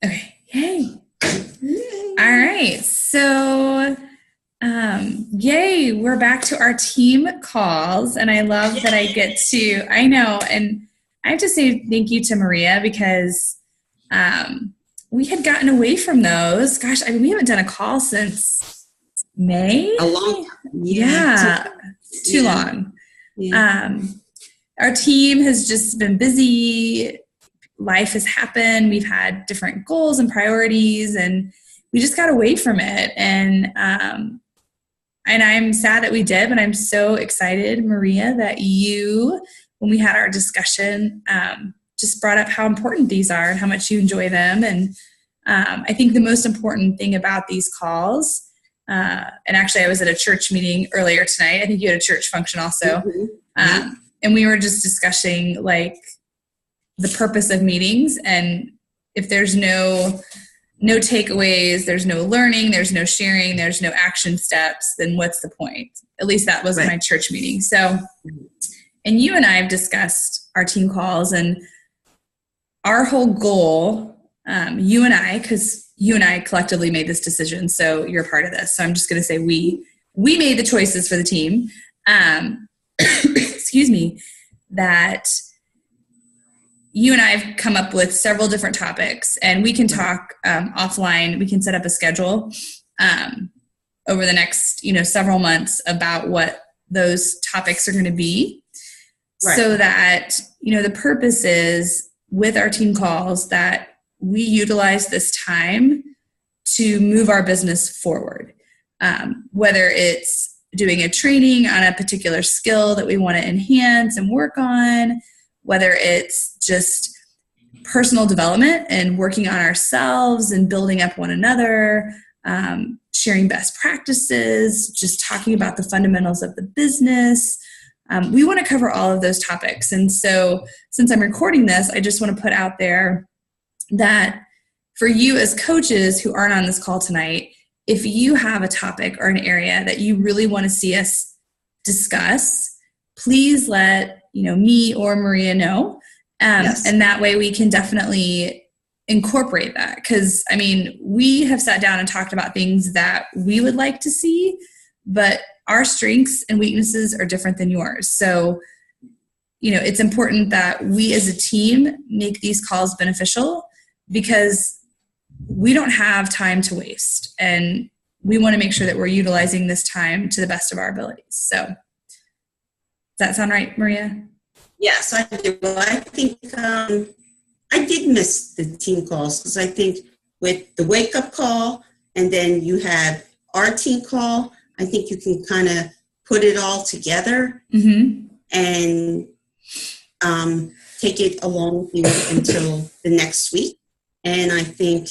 Okay. Yay. All right. So, yay, we're back to our team calls. And I love that I know. And I have to say thank you to Maria because we had gotten away from those. Gosh, I mean, we haven't done a call since May. A long time. Yeah. Too long. Yeah. Our team has just been busy. Life has happened. We've had different goals and priorities, and we just got away from it. And I'm sad that we did, but I'm so excited, Maria, that you, when we had our discussion, just brought up how important these are and how much you enjoy them. And I think the most important thing about these calls, and actually I was at a church meeting earlier tonight. I think you had a church function also. Mm-hmm. And we were just discussing like the purpose of meetings, and if there's no takeaways, there's no learning, there's no sharing, there's no action steps, then what's the point? At least that was my church meeting. So, and you and I have discussed our team calls and our whole goal, you and I, because you and I collectively made this decision, so you're a part of this. So I'm just going to say we made the choices for the team. Excuse me, that you and I have come up with several different topics, and we can talk offline. We can set up a schedule over the next, several months about what those topics are going to be, so that, the purpose is with our team calls that we utilize this time to move our business forward, whether it's doing a training on a particular skill that we want to enhance and work on, whether it's just personal development and working on ourselves and building up one another, sharing best practices, just talking about the fundamentals of the business. We want to cover all of those topics. And so since I'm recording this, I just want to put out there that for you as coaches who aren't on this call tonight, if you have a topic or an area that you really want to see us discuss, please let me or Maria know. Yes. And that way we can definitely incorporate that. Because, we have sat down and talked about things that we would like to see, but our strengths and weaknesses are different than yours. So, it's important that we as a team make these calls beneficial because we don't have time to waste. And we want to make sure that we're utilizing this time to the best of our abilities. So, does that sound right, Maria? Yes, I do. I think I did miss the team calls because I think with the wake-up call and then you have our team call, I think you can kind of put it all together and take it along with you until the next week. And I think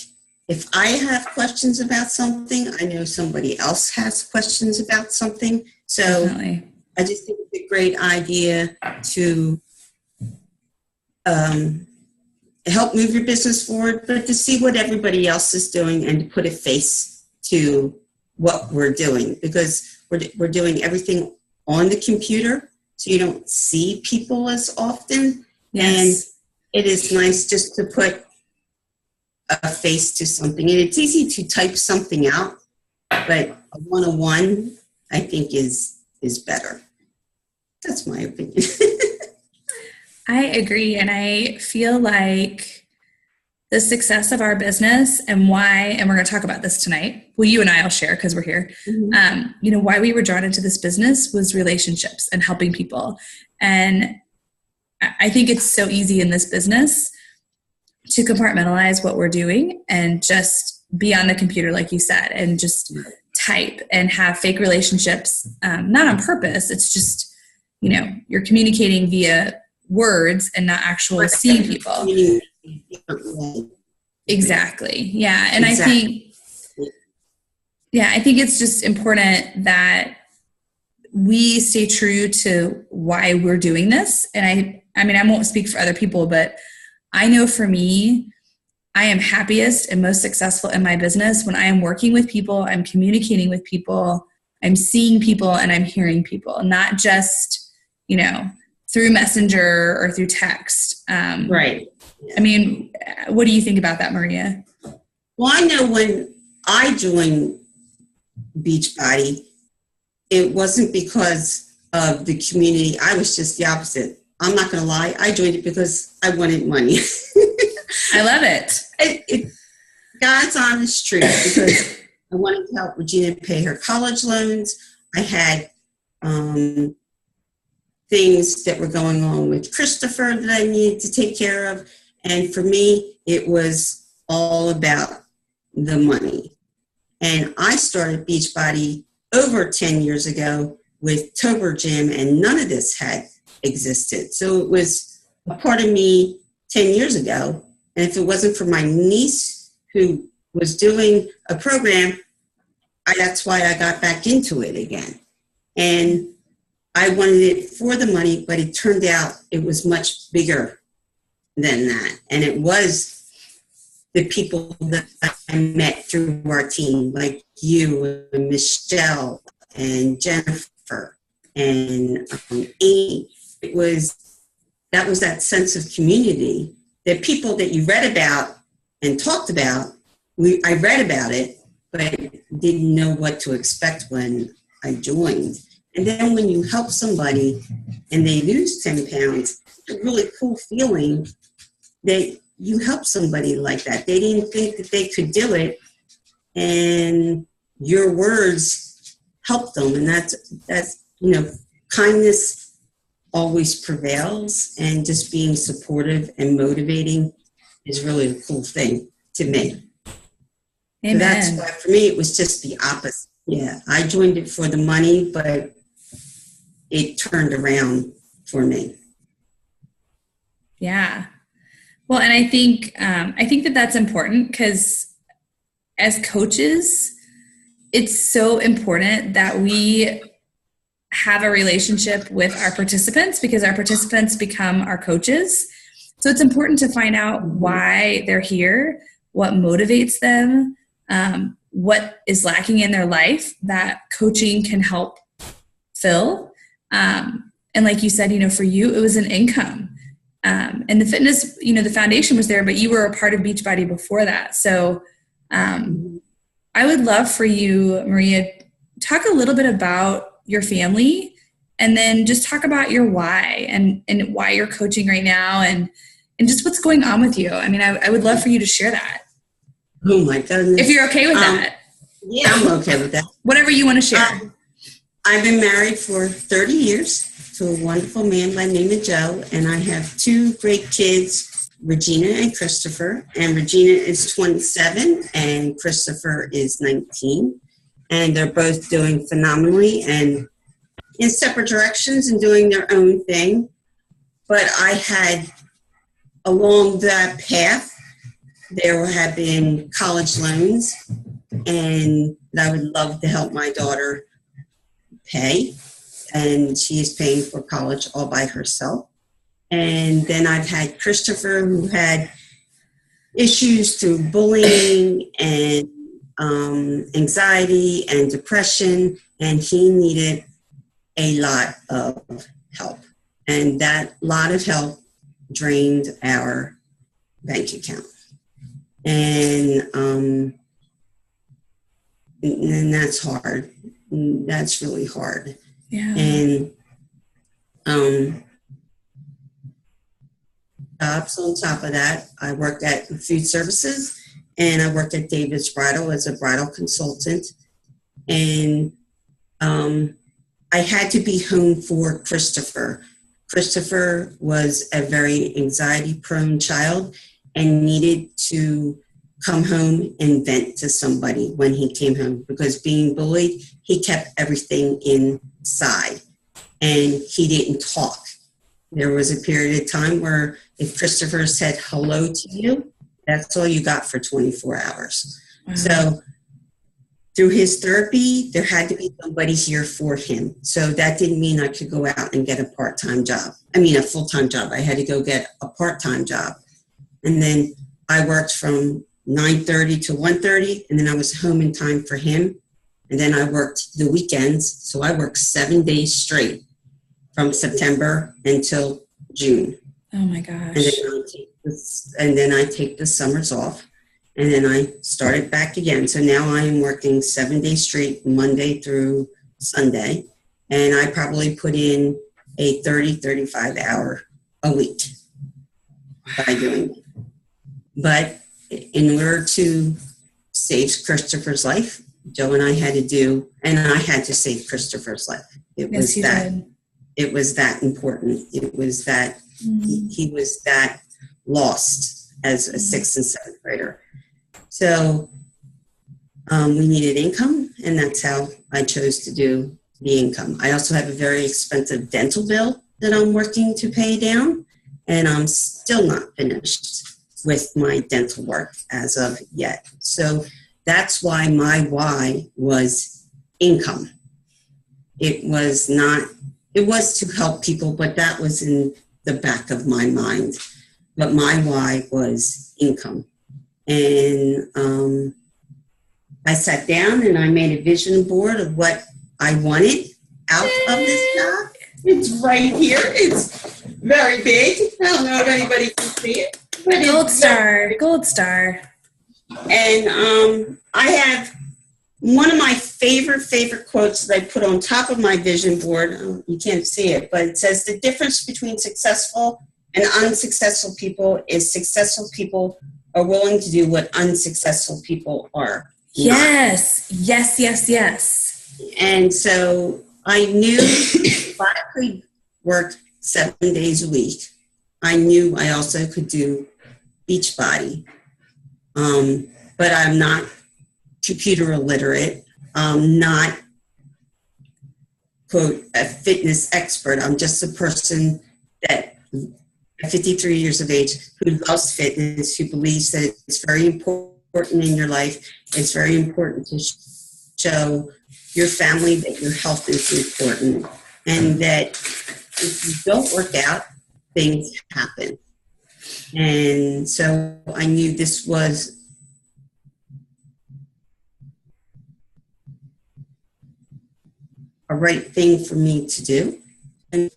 if I have questions about something, I know somebody else has questions about something. So definitely. I just think it's a great idea to help move your business forward, but to see what everybody else is doing and to put a face to what we're doing, because we're doing everything on the computer, so you don't see people as often. Yes. And it is nice just to put a face to something. And it's easy to type something out, but a one-on-one, I think, is better. That's my opinion. I agree. And I feel like the success of our business and we're going to talk about this tonight. Well, you and I will share because we're here. Why we were drawn into this business was relationships and helping people. And I think it's so easy in this business to compartmentalize what we're doing and just be on the computer, like you said, and just type and have fake relationships, not on purpose. It's just, you're communicating via words and not actually seeing people. Exactly. Yeah. And exactly. I think it's just important that we stay true to why we're doing this. And I won't speak for other people, but I know for me, I am happiest and most successful in my business when I am working with people, I'm communicating with people, I'm seeing people, and I'm hearing people, not just, through Messenger or through text. Right. I mean, what do you think about that, Maria? Well, I know when I joined Beachbody, it wasn't because of the community. I was just the opposite. I'm not going to lie. I joined it because I wanted money. I love it. God's honest truth, because I wanted to help Regina pay her college loans. I had things that were going on with Christopher that I needed to take care of. And for me, it was all about the money. And I started Beachbody over 10 years ago with Tober Gym, and none of this had existed. So it was a part of me 10 years ago. And if it wasn't for my niece who was doing a program, that's why I got back into it again. And I wanted it for the money, but it turned out it was much bigger than that. And it was the people that I met through our team, like you and Michelle and Jennifer and Amy. That was that sense of community that people that you read about and talked about. I read about it, but didn't know what to expect when I joined. And then when you help somebody and they lose 10 pounds, it's a really cool feeling that you help somebody like that. They didn't think that they could do it, and your words helped them. And that's kindness always prevails, and just being supportive and motivating is really a cool thing to me. Amen. So that's why for me it was just the opposite. Yeah, I joined it for the money, but it turned around for me. Yeah. Well, and I think that that's important, because as coaches, it's so important that we have a relationship with our participants, because our participants become our coaches. So it's important to find out why they're here, what motivates them, what is lacking in their life that coaching can help fill. And like you said, for you, it was an income. And the fitness, the foundation was there, but you were a part of Beachbody before that. So I would love for you, Maria, talk a little bit about your family, and then just talk about your why and why you're coaching right now, and just what's going on with you. I mean, I would love for you to share that. Oh my goodness. If you're okay with that. Yeah, I'm okay with that. Whatever you want to share. I've been married for 30 years to a wonderful man by the name of Joe, and I have two great kids, Regina and Christopher. And Regina is 27 and Christopher is 19. And they're both doing phenomenally and in separate directions and doing their own thing. But I had, along that path, there have been college loans, and I would love to help my daughter pay. And she is paying for college all by herself. And then I've had Christopher, who had issues through bullying and anxiety and depression, and he needed a lot of help. And that lot of help drained our bank account. And that's hard. That's really hard. Yeah. And jobs on top of that, I worked at Food Services, and I worked at David's Bridal as a bridal consultant. And I had to be home for Christopher. Christopher was a very anxiety-prone child and needed to come home and vent to somebody when he came home, because being bullied, he kept everything inside and he didn't talk. There was a period of time where if Christopher said hello to you, that's all you got for 24 hours. Mm-hmm. So through his therapy, there had to be somebody here for him. So that didn't mean I could go out and get a part-time job. A full-time job. I had to go get a part-time job. And then I worked from 9:30 to 1:30, and then I was home in time for him. And then I worked the weekends. So I worked 7 days straight from September until June. Oh my gosh. And then and then I take the summers off, and then I start it back again. So now I am working 7 days straight, Monday through Sunday, and I probably put in a 35 hour a week by doing it. But in order to save Christopher's life, Joe and I had to do, and I had to save Christopher's life. It was that important. It was that he was that lost as a 6th and 7th grader. So we needed income, and that's how I chose to do the income. I also have a very expensive dental bill that I'm working to pay down, and I'm still not finished with my dental work as of yet. So that's why my why was income. It was to help people, but that was in the back of my mind. But my why was income. And I sat down and I made a vision board of what I wanted out of this job. It's right here. It's very big. I don't know if anybody can see it. But Gold star. And I have one of my favorite quotes that I put on top of my vision board. You can't see it, but it says, the difference between successful and unsuccessful people is successful people are willing to do what unsuccessful people are Yes. And so I knew if I could work 7 days a week, I knew I also could do Beachbody. But I'm not computer illiterate. I'm not, quote, a fitness expert. I'm just a person that, at 53 years of age, who loves fitness, who believes that it's very important in your life. It's very important to show your family that your health is important, and that if you don't work out, things happen. And so I knew this was a right thing for me to do. And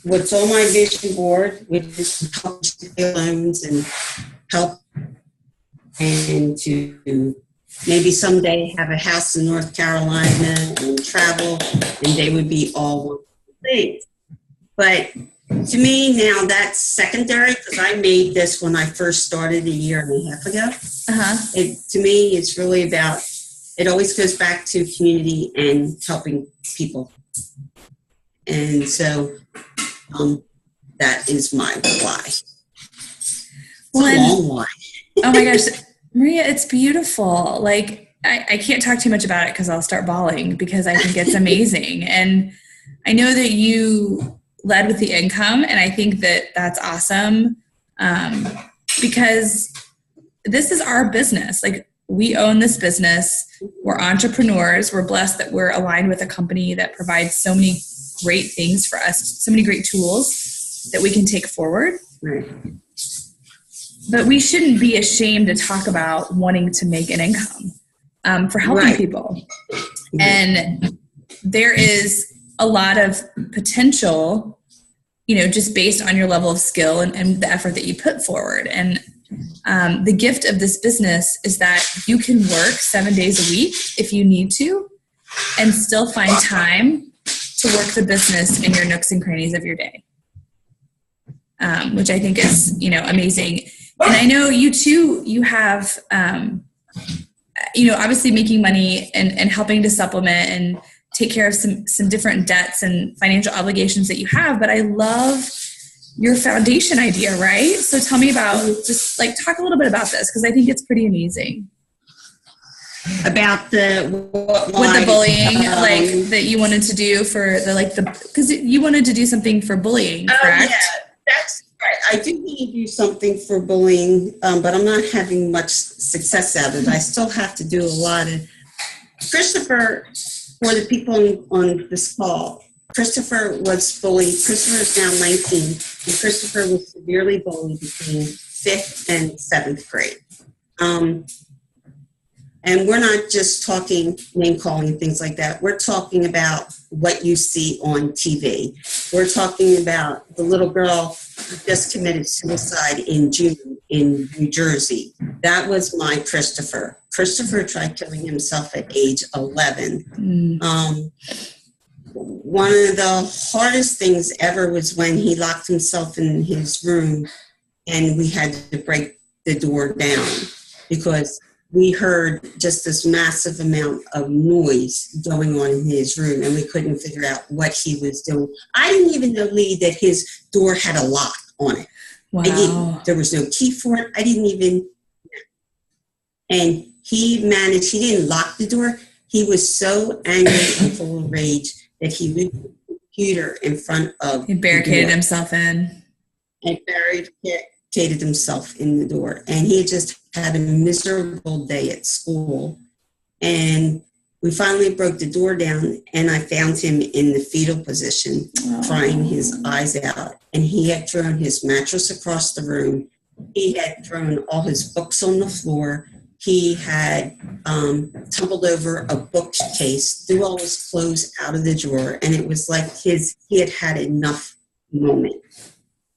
what's on my vision board, which is to help loans and help, and to maybe someday have a house in North Carolina and travel, and they would be all one thing. But to me now, that's secondary, because I made this when I first started a year and a half ago. To me, it's really about, it always goes back to community and helping people. And so that is my why. It's a long why. Oh my gosh, Maria, it's beautiful. Like, I can't talk too much about it because I'll start bawling, because I think it's amazing. And I know that you led with the income, and I think that that's awesome, because this is our business. Like, we own this business. We're entrepreneurs. We're blessed that we're aligned with a company that provides so many great things for us, so many great tools that we can take forward. Right. But we shouldn't be ashamed to talk about wanting to make an income for helping people. And there is a lot of potential, just based on your level of skill and the effort that you put forward. And the gift of this business is that you can work 7 days a week if you need to, and still find time to work the business in your nooks and crannies of your day, which I think is, amazing. And I know you too, you have, obviously making money and helping to supplement and take care of some different debts and financial obligations that you have. But I love your foundation idea, right? So tell me about, just like, talk a little bit about this, because I think it's pretty amazing. About with the bullying, that you wanted to do for because you wanted to do something for bullying, correct? Yeah, that's right. I do want to do something for bullying, but I'm not having much success out of it. I still have to do a lot of. Christopher, for the people on this call, Christopher was bullied. Christopher is now 19, and Christopher was severely bullied between 5th and 7th grade. And we're not just talking name calling and things like that. We're talking about what you see on TV. We're talking about the little girl who just committed suicide in June in New Jersey. That was my Christopher. Christopher tried killing himself at age 11. One of the hardest things ever was when he locked himself in his room and we had to break the door down because we heard just this massive amount of noise going on in his room and we couldn't figure out what he was doing. I didn't even know, Lee, that his door had a lock on it. Wow. There was no key for it. I didn't even. And he didn't lock the door. He was so angry and full of rage that he moved the computer in front of He barricaded himself in. And barricaded himself in the door. And he had just had a miserable day at school. And we finally broke the door down and I found him in the fetal position, crying his eyes out. And he had thrown his mattress across the room. He had thrown all his books on the floor. He had tumbled over a bookcase, threw all his clothes out of the drawer. And it was like he had had enough moment.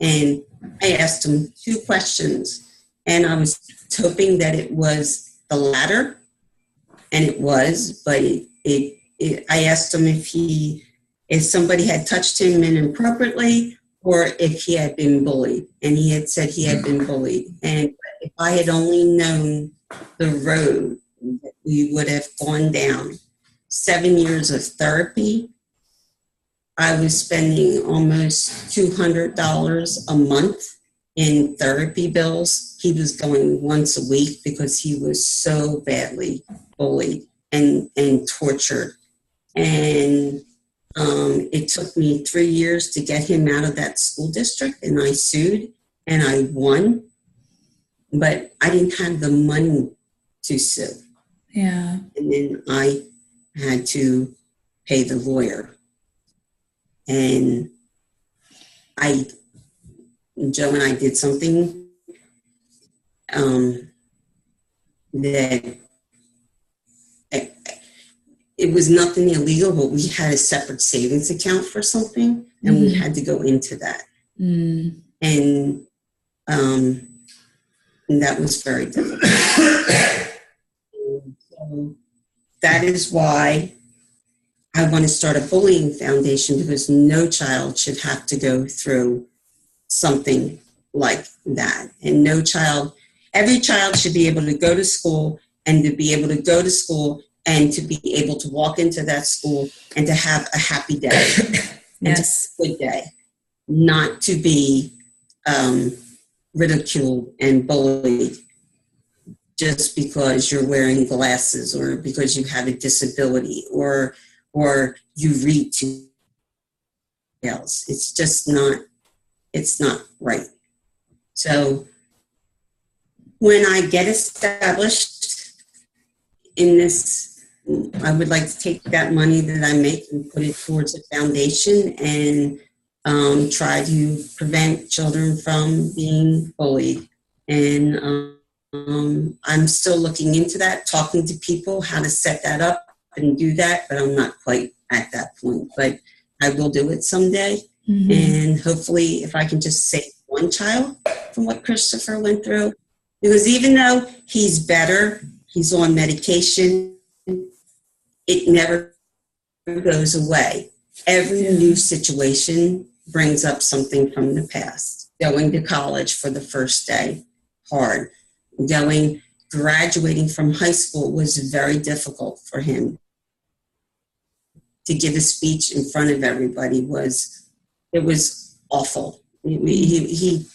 And I asked him 2 questions, and I was hoping that it was the latter, and it was. But I asked him if somebody had touched him inappropriately, or if he had been bullied, and he had said he had been bullied. And if I had only known the road that we would have gone down, 7 years of therapy. I was spending almost $200 a month in therapy bills. He was going once a week because he was so badly bullied and tortured. And it took me 3 years to get him out of that school district, and I sued and I won. But I didn't have the money to sue. Yeah. And then I had to pay the lawyer. And Joe and I did something that it was nothing illegal, but we had a separate savings account for something, and we had to go into that. And that was very difficult. So that is why I want to start a bullying foundation, because no child should have to go through something like that. And every child should be able to go to school and to be able to go to school and to be able to walk into that school and to have a happy day. Yes. And a good day. Not to be ridiculed and bullied just because you're wearing glasses or because you have a disability or you read too else. It's just not, it's not right. So when I get established in this, I would like to take that money that I make and put it towards a foundation and try to prevent children from being bullied. And I'm still looking into that, talking to people how to set that up and do that, but I'm not quite at that point. But I will do it someday. And hopefully if I can just save one child from what Christopher went through, because even though he's better, he's on medication, it never goes away. Every new situation brings up something from the past. Going to college for the first day, hard. Graduating from high school was very difficult for him. To give a speech in front of everybody was awful. His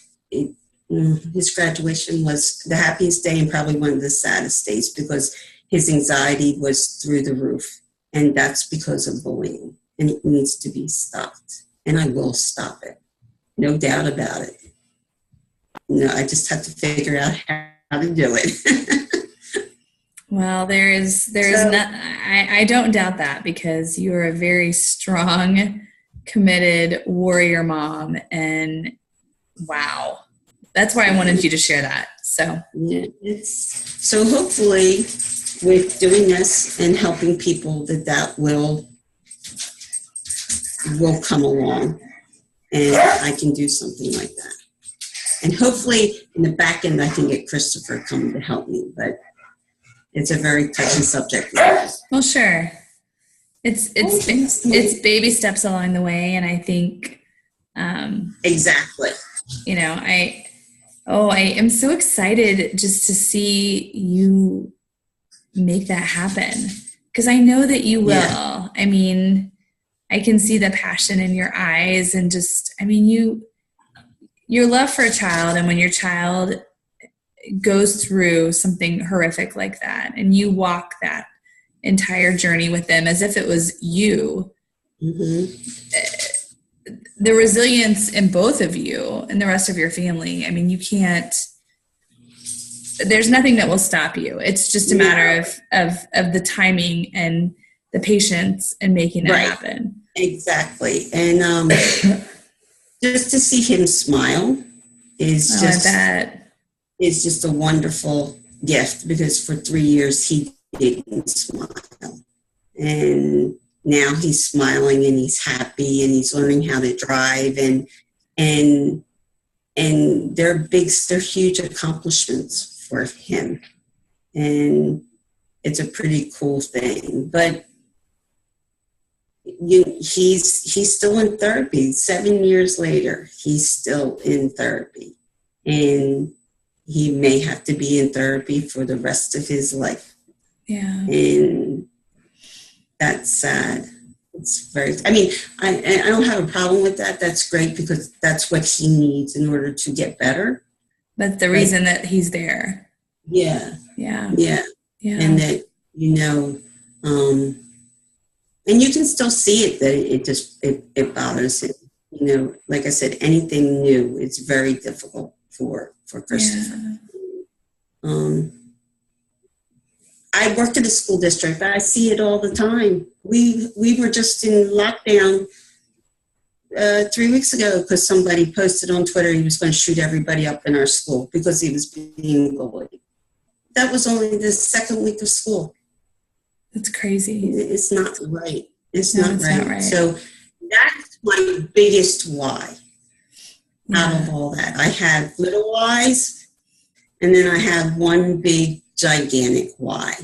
graduation was the happiest day and probably one of the saddest days because his anxiety was through the roof. And that's because of bullying. And it needs to be stopped. And I will stop it. No doubt about it. I just have to figure out how to do it. Well, I don't doubt that, because you're a very strong, committed warrior mom, and wow, that's why I wanted you to share that. So so hopefully with doing this and helping people, that will come along, and I can do something like that. And hopefully in the back end, I can get Christopher coming to help me, but it's a very touchy subject. Well, sure. It's baby steps along the way. And I think, exactly. You know, I am so excited just to see you make that happen, because I know that you will. Yeah. I mean, I can see the passion in your eyes, and just, I mean, your love for a child, and when your child goes through something horrific like that, and you walk that entire journey with them as if it was you, the resilience in both of you and the rest of your family, I mean, there's nothing that will stop you. It's just a matter of the timing and the patience and making that happen. Exactly. And just to see him smile is just a wonderful gift, because for 3 years he didn't smile. And now he's smiling and he's happy and he's learning how to drive, and they're huge accomplishments for him. And it's a pretty cool thing. But he's still in therapy. 7 years later, he's still in therapy. And he may have to be in therapy for the rest of his life. Yeah. And that's sad. It's very, I mean, I don't have a problem with that. That's great, because that's what he needs in order to get better. That's the reason that he's there. Yeah. Yeah. Yeah. Yeah. And that, and you can still see it, that it bothers him. Like I said, anything new, it's very difficult for Christopher. Yeah. I worked at a school district. I see it all the time. We were just in lockdown 3 weeks ago because somebody posted on Twitter he was going to shoot everybody up in our school because he was being bullied. That was only the second week of school. That's crazy. It's not right. It's not right. So that's my biggest why out of all that. I have little whys, and then I have one big gigantic why.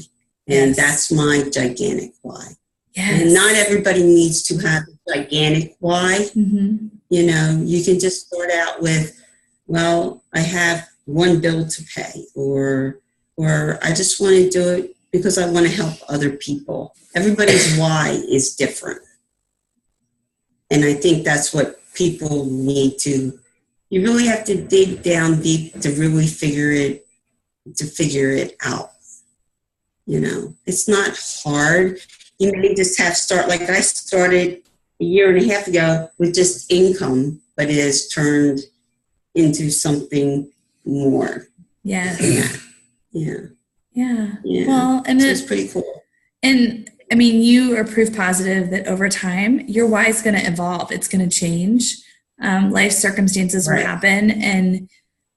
And that's my gigantic why. Yes. And not everybody needs to have a gigantic why. Mm-hmm. You can just start out with, well, I have one bill to pay, or I just want to do it because I want to help other people. Everybody's why is different. And I think that's what people need to, you really have to dig down deep to really figure it out. It's not hard. You may just have like I started a year and a half ago with just income, but it has turned into something more. Yes. Yeah. Well, and so it's pretty cool. And I mean, you are proof positive that over time, your why is going to evolve. It's going to change. Life circumstances will happen. And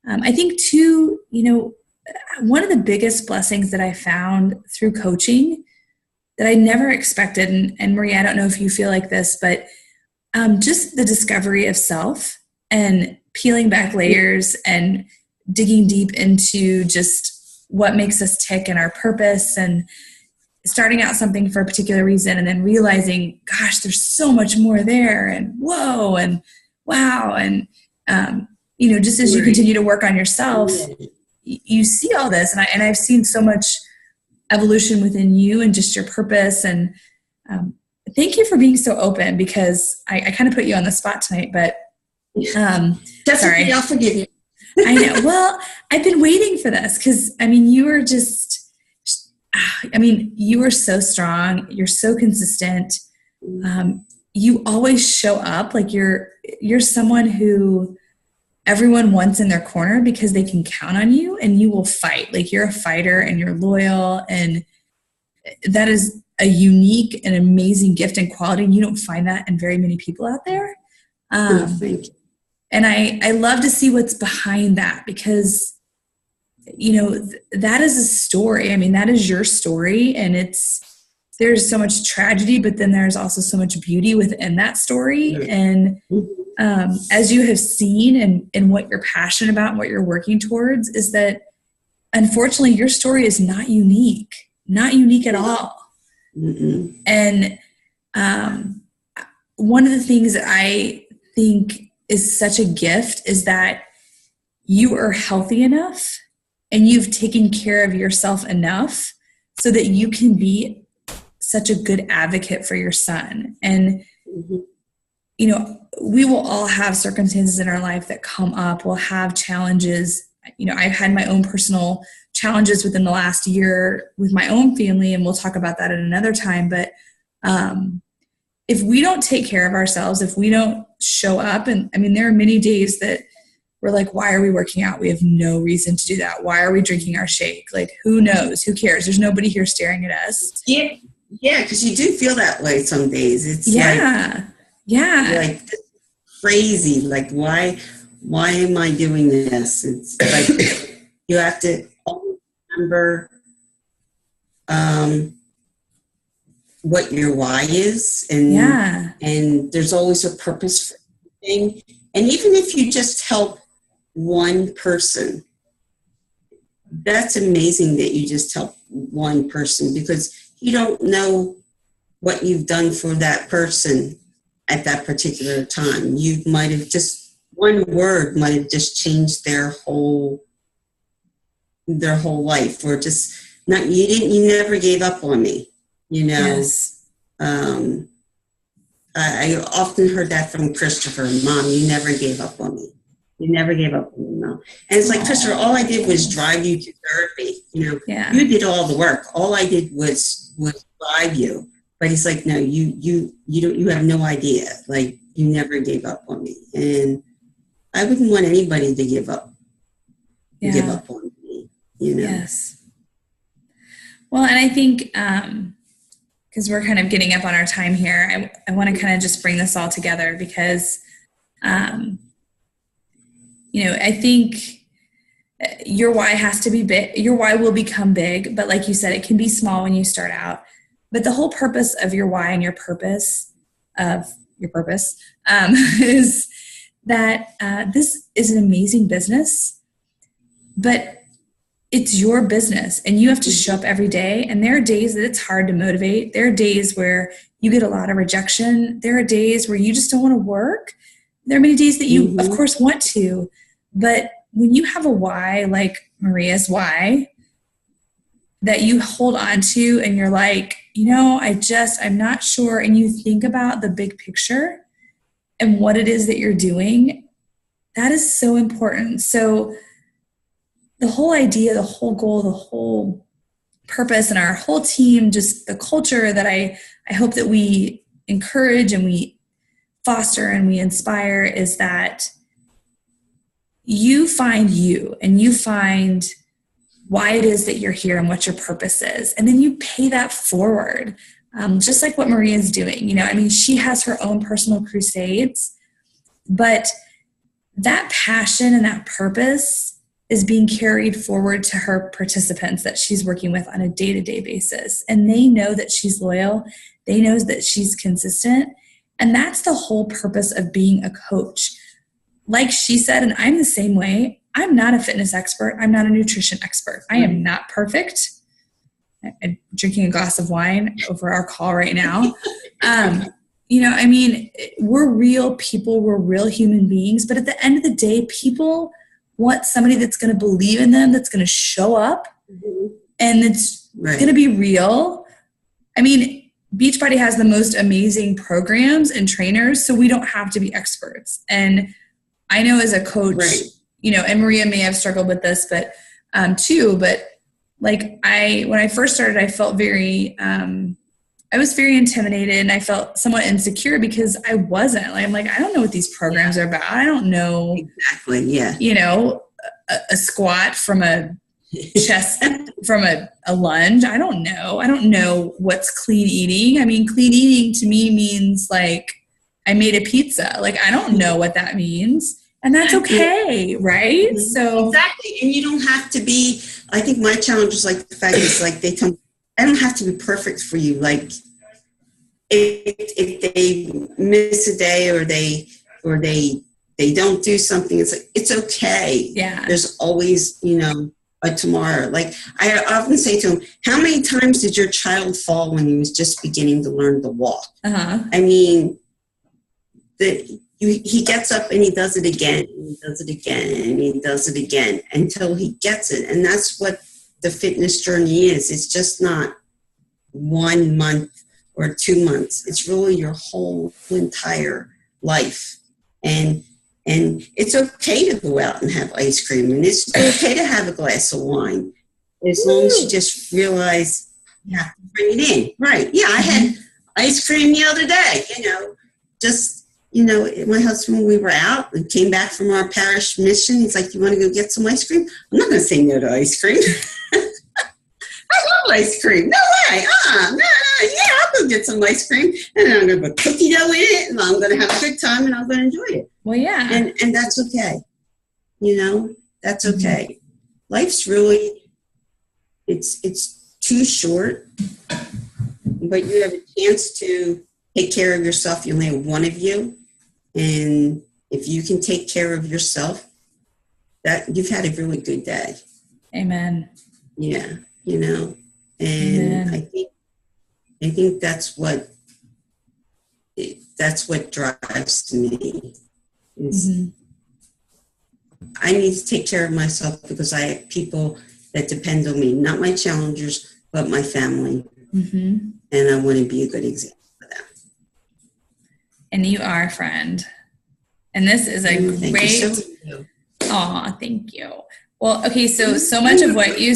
I think too, one of the biggest blessings that I found through coaching that I never expected, and Maria, I don't know if you feel like this, but just the discovery of self and peeling back layers and digging deep into just what makes us tick and our purpose, and starting out something for a particular reason and then realizing, gosh, there's so much more there, and whoa, and wow. And, just as you continue to work on yourself, you see all this. And I've seen so much evolution within you and just your purpose. And thank you for being so open, because I kind of put you on the spot tonight, but sorry. I'll forgive you. I know. Well, I've been waiting for this because, you were you were so strong. You're so consistent. You always show up like you're someone who everyone wants in their corner because they can count on you, and you will fight. Like, you're a fighter and you're loyal, and that is a unique and amazing gift and quality. And you don't find that in very many people out there. Thank you. And I love to see what's behind that, because that is a story. I mean, that is your story, and there's so much tragedy, but then there's also so much beauty within that story. And as you have seen and what you're passionate about and what you're working towards is that, unfortunately, your story is not unique at all. Mm-mm. And one of the things that I think is such a gift is that you are healthy enough and you've taken care of yourself enough so that you can be such a good advocate for your son. And, we will all have circumstances in our life that come up. We'll have challenges. I've had my own personal challenges within the last year with my own family, and we'll talk about that at another time. But if we don't take care of ourselves, if we don't show up, and I mean, there are many days that we're like, why are we working out? We have no reason to do that. Why are we drinking our shake? Like, who knows? Who cares? There's nobody here staring at us. Yeah, because you do feel that way some days. It's like crazy. Like, why am I doing this? It's like you have to always remember what your why is, and there's always a purpose for everything. And even if you just help one person, that's amazing that you just help one person, because you don't know what you've done for that person at that particular time. You might have just, one word might have just changed their whole life, or just not, you never gave up on me, Yes. I often heard that from Christopher. Mom, you never gave up on me. You never gave up on me, Mom. And it's like, Christopher, all I did was drive you to therapy. You did all the work. All I did was drive you. But he's like, no, you have no idea. Like, you never gave up on me. And I wouldn't want anybody to give up on me, Yes. Well, and I think, because we're kind of getting up on our time here, I want to kind of just bring this all together because, I think your why has to be big. Your why will become big, but like you said, it can be small when you start out. But the whole purpose of your why and your purpose is that this is an amazing business, but it's your business and you have to show up every day. And there are days that it's hard to motivate. There are days where you get a lot of rejection. There are days where you just don't want to work. There are many days that you, of course, want to. But when you have a why, like Maria's why, that you hold on to and you're like, I'm not sure. And you think about the big picture and what it is that you're doing, that is so important. So the whole idea, the whole goal, the whole purpose, and our whole team, just the culture that I hope that we encourage and we foster and we inspire is that you find you and you find why it is that you're here and what your purpose is. And then you pay that forward, just like what Maria's doing. She has her own personal crusades, but that passion and that purpose is being carried forward to her participants that she's working with on a day-to-day basis. And they know that she's loyal. They know that she's consistent. And that's the whole purpose of being a coach. Like she said, and I'm the same way, I'm not a fitness expert. I'm not a nutrition expert. I am not perfect. I'm drinking a glass of wine over our call right now. We're real people. We're real human beings. But at the end of the day, people want somebody that's going to believe in them, that's going to show up, and it's going to be real. Beachbody has the most amazing programs and trainers, so we don't have to be experts. And I know as a coach, and Maria may have struggled with this, but too. But when I first started, I felt I was very intimidated, and I felt somewhat insecure because I wasn't. I'm like, I don't know what these programs are about. I don't know exactly. Yeah. A squat from a chest from a lunge. I don't know what's clean eating. Clean eating to me means like I made a pizza. Like, I don't know what that means. And that's okay, right? Mm-hmm. So exactly. And you don't have to be, I think my challenge is like the fact is like they tell me, I don't have to be perfect for you. Like if they miss a day or they don't do something, it's like, it's okay. Yeah. There's always, a tomorrow. Like I often say to them, how many times did your child fall when he was just beginning to learn to walk? I mean, he gets up and he does it again, and he does it again, and he does it again until he gets it. And that's what the fitness journey is. It's just not 1 month or 2 months. It's really your whole entire life. And it's okay to go out and have ice cream, and it's okay to have a glass of wine, as long as you just realize you have to bring it in. Right. Yeah, I had ice cream the other day, my husband, when we were out and came back from our parish mission, he's like, you want to go get some ice cream? I'm not going to say no to ice cream. I love ice cream. No way. No. Yeah, I'll go get some ice cream. And then I'm going to put cookie dough in it, and I'm going to have a good time, and I'm going to enjoy it. Well, yeah. And that's okay. That's okay. Life's really, it's too short, but you have a chance to take care of yourself. You only have one of you. And if you can take care of yourself, that you've had a really good day. Amen. Yeah. And Amen. I think that's what drives me. I need to take care of myself because I have people that depend on me, not my challengers, but my family. And I want to be a good example for them. And you are, friend. And this is a great. Aw, thank you. Well, okay, so much of what you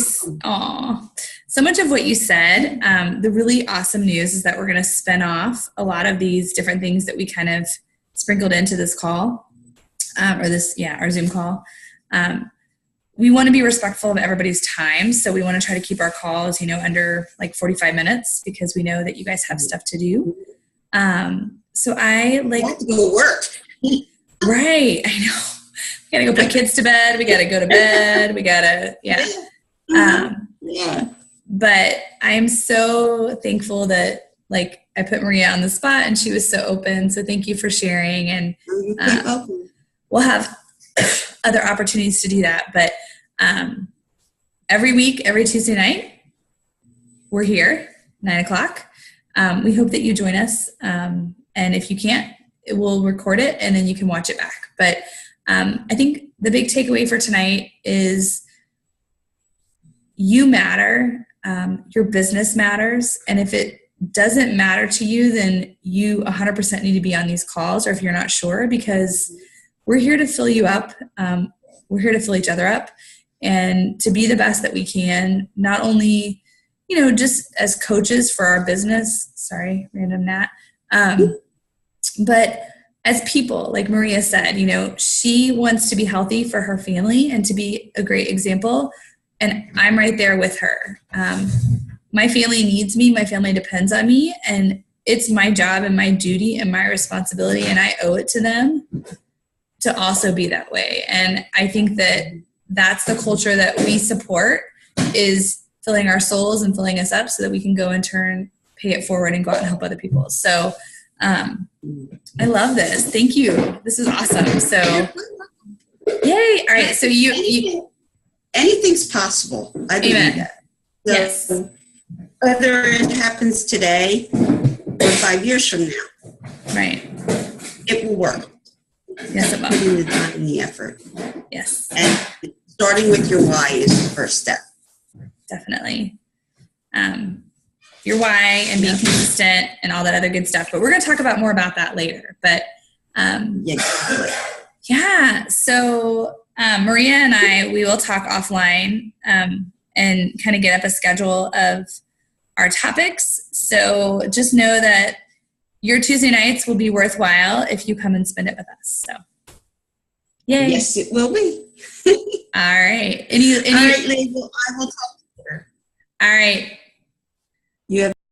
said, the really awesome news is that we're going to spin off a lot of these different things that we kind of sprinkled into this call, our Zoom call. We want to be respectful of everybody's time, so we want to try to keep our calls, under like 45 minutes because we know that you guys have stuff to do. So I like have to go to work. Right, I know. We gotta go put kids to bed. We gotta go to bed. We gotta, But I'm so thankful that I put Maria on the spot and she was so open. So thank you for sharing. And we'll have other opportunities to do that. But every week, every Tuesday night, we're here, 9:00. We hope that you join us. And if you can't, we'll record it and then you can watch it back. But I think the big takeaway for tonight is you matter. Your business matters. And if it doesn't matter to you, then you 100% need to be on these calls, or if you're not sure, because we're here to fill you up. We're here to fill each other up and to be the best that we can, not only, just as coaches for our business, sorry, random Nat, but as people, like Maria said, she wants to be healthy for her family and to be a great example. And I'm right there with her. My family needs me. My family depends on me. And it's my job and my duty and my responsibility, and I owe it to them to also be that way. And I think that that's the culture that we support, is filling our souls and filling us up so that we can go in turn, pay it forward, and go out and help other people. So I love this. Thank you. This is awesome. So yay. All right. So you anything's possible. I believe that. So yes. Whether it happens today or 5 years from now, right, it will work. Yes, it will. Putting the time and the effort. Yes. And starting with your why is the first step. Definitely. Your why and being consistent and all that other good stuff. But we're going to talk about more about that later. But so Maria and I, we will talk offline and kind of get up a schedule of our topics. So just know that your Tuesday nights will be worthwhile if you come and spend it with us. So yay. Yes, it will be. All right. All right, Lee, I will talk to you. All right.